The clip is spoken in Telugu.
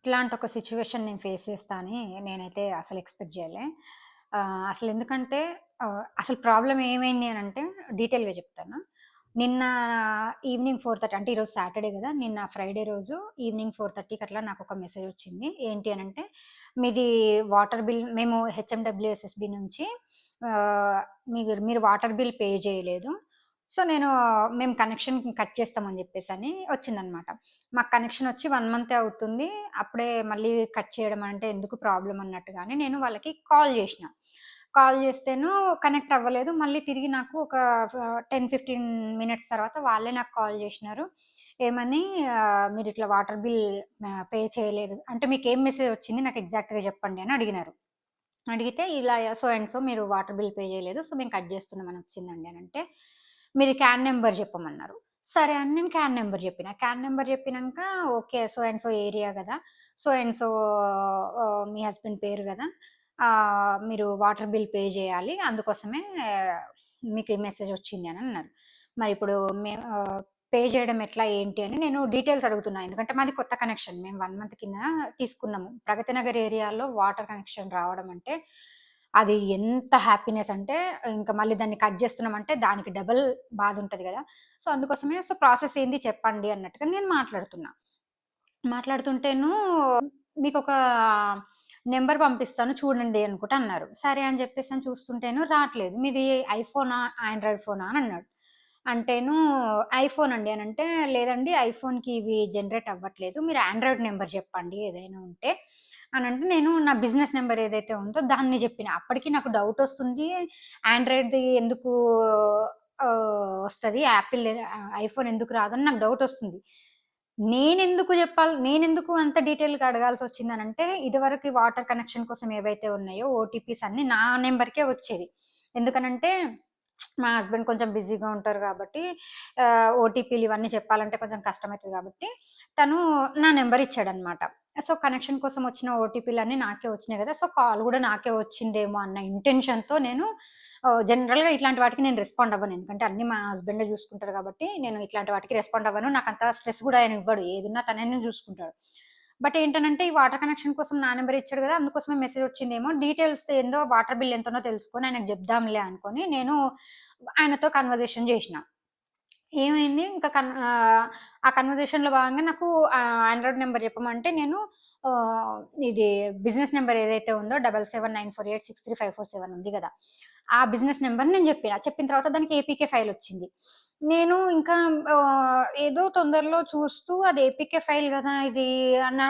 ఇట్లాంటి ఒక సిట్యుయేషన్ నేను ఫేస్ చేస్తా అని నేనైతే అసలు ఎక్స్‌పెక్ట్ జేయలే. అసలెందుకంటే అసలు ప్రాబ్లమ్ ఏమైంది అనంటే డీటెయిల్‌గా చెప్తాను. నిన్న ఈవినింగ్ 4:30 అంటే ఈరోజు సాటర్‌డే గదా! నిన్న ఫ్రైడే రోజు ఈవినింగ్ 4:30కి అట్లా నాకొక మెసేజ్ వచ్చింది. ఏంటి అనంటే, మీది వాటర్ బిల్ మేము హెచ్ఎండబ్ల్యూఎస్ఎస్‌బీ నుంచి మీరు మీరు వాటర్ బిల్ పే చేయలేదు. సో, మేము కనెక్షన్ కట్ చేస్తామని జెప్పేసని వచ్చిందనమాట. మాకు కనెక్షన్ వచ్చి 1 మంతే అవుతుంది. అప్పుడే మళ్ళీ కట్ చేయడం అంటే ఎందుకు ప్రాబ్లమ్ అన్నట్టుగాని నేను వాళ్ళకి కాల్ జేషిన. కాల్ జేస్తేను కనెక్ట్ అవ్వలేదు. మళ్ళీ తిరిగి నాకు ఒక 10, 15 మినిట్స్ తర్వాత వాళ్ళే నాకు కాల్ జేషినారు. ఏమని మీరిట్లా వాటర్ బిల్ పే చేయలేదు. అంటే మీకేం మెసేజ్ వచ్చింది నాకు ఎగ్జాక్ట్‌గా జెప్పండి అని అడిగినారు. అడిగితే ఇలా సో అండ్ సో మీరు వాటర్ బిల్ పే చేయలేదు. సో, మేము కట్ జేస్తున్నామని వచ్చిందండి అనంటే, మీది క్యాన్ నంబర్ జెప్పమన్నారు. సరే అని నేను క్యాన్ నంబర్ జెప్పిన. క్యాన్ నంబర్ జెప్పినంక okay. So and so area గదా! సో అండ్ సో మీ హస్బెండ్ పేరు గదా! మీరు వాటర్ బిల్ పే జేయాలి. అందుకోసమే మీకు ఈ మెసేజ్ వచ్చింది అని అన్నారు. మరిప్పుడు పే జేయడం ఎట్లా ఏంటి అని నేను డీటెయిల్స్ అడుగుతున్నా. ఎందుకంటే మాది కొత్త కనెక్షన్. మేము 1 మంత్ కింద తీసుకున్నాము. ప్రగతి నగర్ ఏరియాలో వాటర్ కనెక్షన్ రావడం అంటే, అది ఎంత హ్యాపీనెస్ అంటే, ఇంక మళ్ళీ దాన్ని కట్ జేస్తున్నామంటే దానికి డబుల్ బాధుంటది గదా! సో, అందుకోసమే ప్రాసెస్ ఏంది చెప్పండి అన్నట్టుగా నేను మాట్లాడుతున్నా. మాట్లాడుతుంటేను మీకొక నంబర్ పంపిస్తాను చూడండి అనుకుంట అన్నారు. సరే అని జెప్పేసని చూస్తుంటేను రాట్లేదు. మీది ఐఫోనా? ఆండ్రాయిడ్ ఫోనా? అని అన్నాడు. అంటేను ఐఫోన్ అండి అనంటే, లేదండి ఐఫోన్‌కి ఇవి జనరేట్ అవ్వట్లేదు. మీరు ఆండ్రాయిడ్ నంబర్ చెప్పండి ఏదైనా ఉంటే అనంటే, నేను నా బిజినెస్ నంబర్ ఏదైతే ఉందో దాన్ని జెప్పిన. అప్పటికి నాకు డౌటొస్తుంది. ఆండ్రాయిడ్‌ది ఎందుకు వస్తది. ఐఫోన్ ఎందుకు రాదని నాకు డౌటొస్తుంది. నేనెందుకు అంత డీటెయిల్‌గా అడగాల్సొచ్చిందనంటే, ఇదివరకి వాటర్ కనెక్షన్ కోసం ఏవైతే ఉన్నాయో ఓటీపీస్ అన్నీ నా నంబర్‌కే వచ్చేది. ఎందుకనంటే, మా హస్బెండ్ కొంచెం బిజీగా ఉంటారు గాబట్టి, ఓటీపీలు ఇవన్నీ చెప్పాలంటే కొంచెం కష్టమైతది గాబట్టి, తను నా నంబర్ ఇచ్చాడనమాట. సో, కనెక్షన్ కోసం వచ్చిన ఓటీపీలన్నీ నాకే వచ్చినాయి గదా! సో, కాల్ గూడా నాకే వచ్చిందేమో అన్న ఇంటెన్షన్‌తో నేను జనరల్‌గా ఇట్లాంటి వాటికి నేను రెస్పాండ్ అవ్వను. ఎందుకంటే అన్నీ మా హస్బెండే జూసుకుంటారు గాబట్టి, నేను ఇట్లాంటి వాటికి రెస్పాండ్ అవ్వను. నాకంత స్ట్రెస్ గూడా ఆయన ఇవ్వడు. ఏదున్నా తననే జూసుకుంటాడు. బట్ ఏంటనంటే, ఈ వాటర్ కనెక్షన్ కోసం నా నంబర్ ఇచ్చాడు గదా! అందుకోసమే మెసేజ్ వచ్చిందేమో. డీటెయిల్స్ ఏందో వాటర్ బిల్ ఎంతనో తెలుసుకొని ఆయనకు జెప్దాంలే అనుకోని నేను ఆయనతో కన్వర్జేషన్ జేషిన. ఏమైంది ఇంకా ఆ కన్వర్జేషన్‌లో భాగంగా నాకు ఆండ్రాయిడ్ నంబర్ చెప్పమంటే నేను ఇది బిజినెస్ నంబర్ ఏదైతే ఉందో 7794863547 ఉంది గదా! ఆ బిజినెస్ నంబర్ నేను జెప్పిన. చెప్పిన తర్వాత దానికి ఏపీకే ఫైల్ వచ్చింది. నేను ఇంకా ఏదో తొందరలో చూస్తూ అది ఏపీకే ఫైల్ గదా! ఇది అని